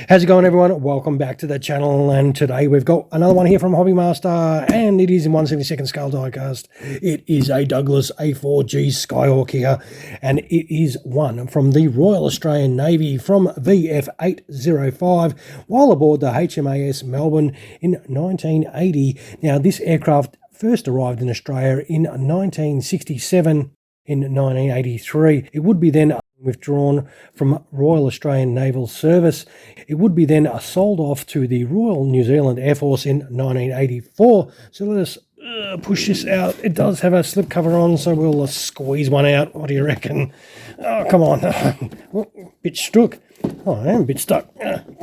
How's it going, everyone? Welcome back to the channel, and today we've got another one here from Hobby Master, and it is in 1/72 scale diecast. It is a Douglas A-4G Skyhawk here, and it is one from the Royal Australian Navy from VF805 while aboard the HMAS Melbourne in 1980. Now, this aircraft first arrived in Australia in 1967. In 1983, it would be then withdrawn from Royal Australian Naval Service. It would be then sold off to the Royal New Zealand Air Force in 1984. So let us push this out. It does have a slip cover on, so we'll squeeze one out. What do you reckon? Oh, come on. Bit stuck. Oh, I am a bit stuck.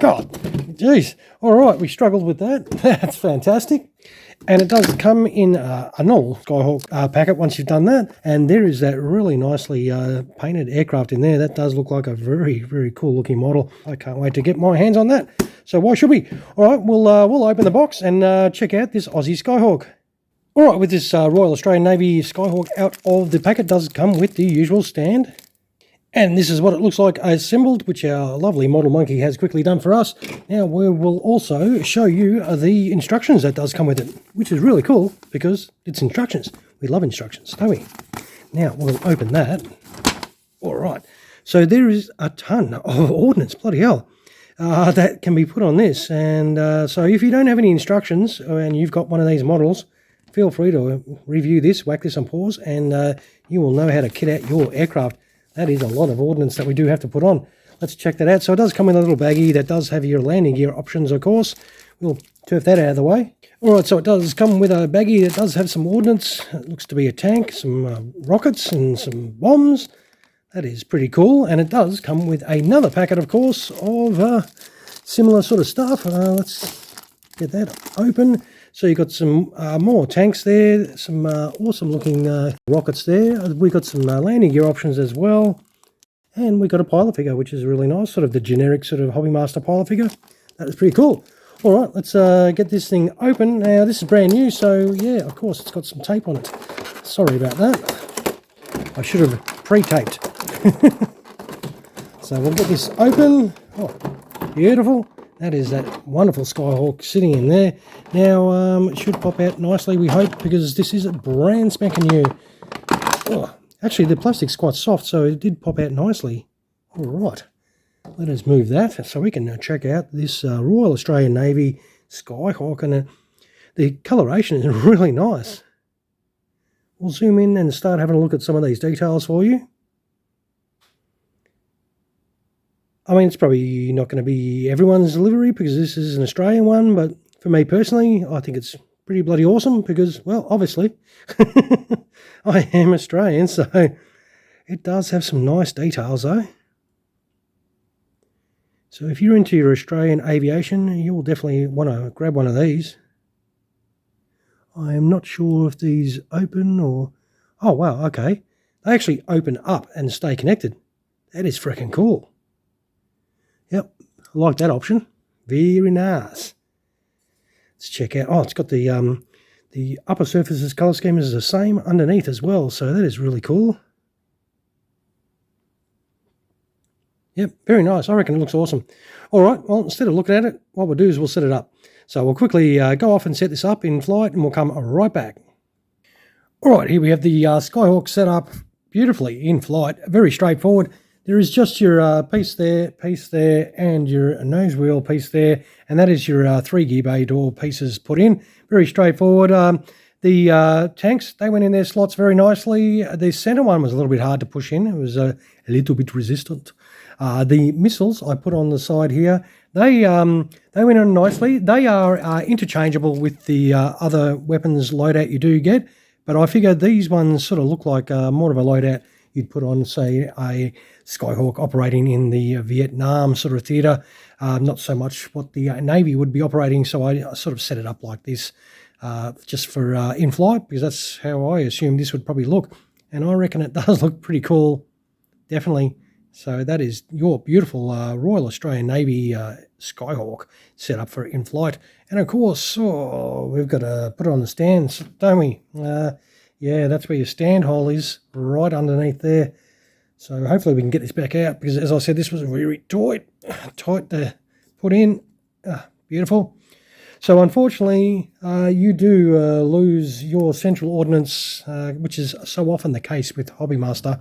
God, jeez. All right, we struggled with that. That's fantastic. And it does come in a normal Skyhawk packet once you've done that. And there is that really nicely painted aircraft in there. That does look like a very, very cool looking model. I can't wait to get my hands on that. So why should we? All right, we'll open the box and check out this Aussie Skyhawk. All right, with this Royal Australian Navy Skyhawk out of the packet, does come with the usual stand. And this is what it looks like assembled, which our lovely model monkey has quickly done for us. Now we will also show you the instructions that does come with it, which is really cool because it's instructions. We love instructions, don't we? Now we'll open that. All right. So there is a ton of ordnance, bloody hell, that can be put on this. And so if you don't have any instructions and you've got one of these models, feel free to review this, whack this on pause, and you will know how to kit out your aircraft. That is a lot of ordnance that we do have to put on. Let's check that out. So it does come in a little baggie that does have your landing gear options, of course. We'll turf that out of the way. All right, so it does come with a baggie that does have some ordnance. It looks to be a tank, some rockets and some bombs. That is pretty cool. And it does come with another packet, of course, of similar sort of stuff. Let's get that open. So you've got some more tanks there, some awesome looking rockets there. We've got some landing gear options as well. And we've got a pilot figure, which is really nice, sort of the generic sort of Hobby Master pilot figure. That is pretty cool. All right, let's get this thing open. Now, this is brand new, so yeah, of course, it's got some tape on it. Sorry about that. I should have pre-taped. So we'll get this open. Oh, beautiful. That is that wonderful Skyhawk sitting in there. Now, it should pop out nicely, we hope, because this is a brand spanking new. Oh, actually, the plastic's quite soft, so it did pop out nicely. All right, let us move that so we can check out this Royal Australian Navy Skyhawk. And the coloration is really nice. We'll zoom in and start having a look at some of these details for you. I mean, it's probably not going to be everyone's livery because this is an Australian one, but for me personally, I think it's pretty bloody awesome because, well, obviously, I am Australian, so it does have some nice details, though. So if you're into your Australian aviation, you will definitely want to grab one of these. I am not sure if these open or... Oh, wow, okay. They actually open up and stay connected. That is freaking cool. Yep, I like that option. Very nice. Let's check out. Oh, it's got the upper surface's color scheme is the same underneath as well, so that is really cool. Yep, very nice. I reckon it looks awesome. All right, well, instead of looking at it, what we'll do is we'll set it up. So we'll quickly go off and set this up in flight, and we'll come right back. All right, here we have the Skyhawk set up beautifully in flight. Very straightforward. There is just your piece there, and your nose wheel piece there, and that is your 3 gear bay door pieces put in. Very straightforward. The tanks, they went in their slots very nicely. The centre one was a little bit hard to push in. It was a little bit resistant. The missiles I put on the side here, they went in nicely. They are interchangeable with the other weapons loadout you do get, but I figure these ones sort of look like more of a loadout you'd put on, say, a Skyhawk operating in the Vietnam sort of theatre. Not so much what the Navy would be operating, so I sort of set it up like this just for in-flight, because that's how I assume this would probably look. And I reckon it does look pretty cool, definitely. So that is your beautiful Royal Australian Navy Skyhawk set up for in-flight. And of course, we've got to put it on the stands, don't we? Yeah, that's where your stand hole is, right underneath there. So hopefully we can get this back out, because as I said, this was very tight to put in. Beautiful. So unfortunately, you do lose your central ordnance, which is so often the case with Hobbymaster,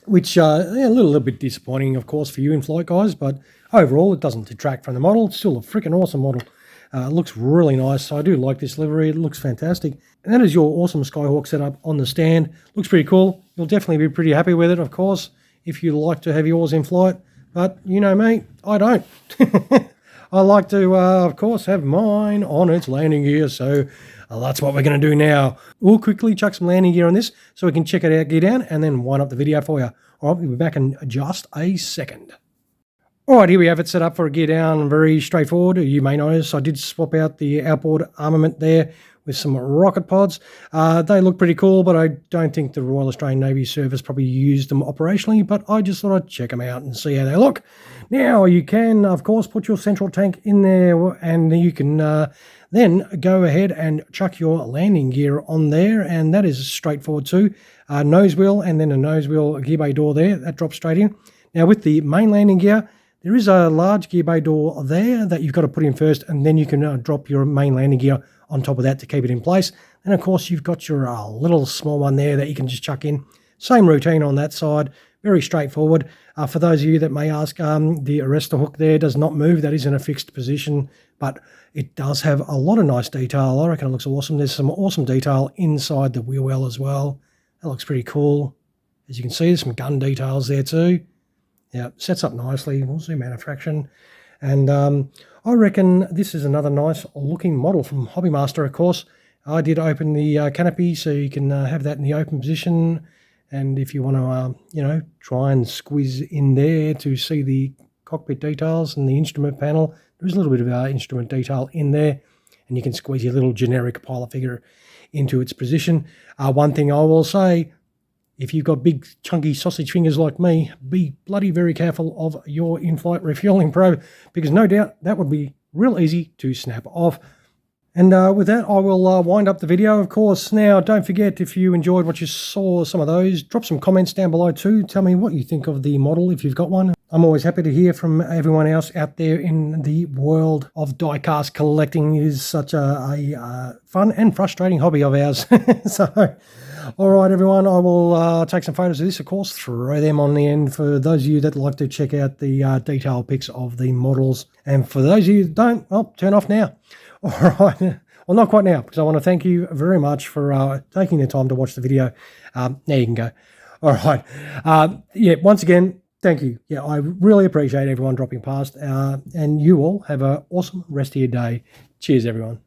which a little bit disappointing, of course, for you Inflight guys, but overall it doesn't detract from the model. It's still a freaking awesome model. It looks really nice. So I do like this livery. It looks fantastic. And that is your awesome Skyhawk setup on the stand. Looks pretty cool. You'll definitely be pretty happy with it, of course, if you like to have yours in flight. But you know me, I don't. I like to, of course, have mine on its landing gear, so that's what we're going to do now. We'll quickly chuck some landing gear on this so we can check it out, gear down, and then wind up the video for you. All right, we'll be back in just a second. All right, here we have it set up for a gear down, very straightforward. You may notice I did swap out the outboard armament there with some rocket pods. They look pretty cool, but I don't think the Royal Australian Navy Service probably used them operationally, but I just thought I'd check them out and see how they look. Now, you can, of course, put your central tank in there, and you can then go ahead and chuck your landing gear on there, and that is straightforward too. Nose wheel, and then a nose wheel gear bay door there. That drops straight in. Now, with the main landing gear, there is a large gear bay door there that you've got to put in first, and then you can drop your main landing gear on top of that to keep it in place. And of course, you've got your little small one there that you can just chuck in. Same routine on that side, very straightforward. For those of you that may ask, the arrestor hook there does not move. That is in a fixed position, but it does have a lot of nice detail. I reckon it looks awesome. There's some awesome detail inside the wheel well as well. That looks pretty cool. As you can see, there's some gun details there too. Yeah, sets up nicely. We'll zoom out a fraction. And I reckon this is another nice looking model from Hobbymaster, of course. I did open the canopy so you can have that in the open position. And if you want to, try and squeeze in there to see the cockpit details and the instrument panel, there's a little bit of instrument detail in there. And you can squeeze your little generic pilot figure into its position. One thing I will say, if you've got big chunky sausage fingers like me, be bloody very careful of your in-flight refueling probe, because no doubt that would be real easy to snap off. And with that, I will wind up the video, of course. Now, don't forget, if you enjoyed what you saw, some of those, drop some comments down below too. Tell me what you think of the model, if you've got one. I'm always happy to hear from everyone else out there in the world of diecast collecting. It is such a fun and frustrating hobby of ours. So, all right, everyone, I will take some photos of this, of course, throw them on the end for those of you that like to check out the detailed pics of the models. And for those of you that don't, well, turn off now. All right. Well, not quite now, because I want to thank you very much for taking the time to watch the video. Now you can go. All right. Once again, thank you. Yeah, I really appreciate everyone dropping past. And you all have an awesome rest of your day. Cheers, everyone.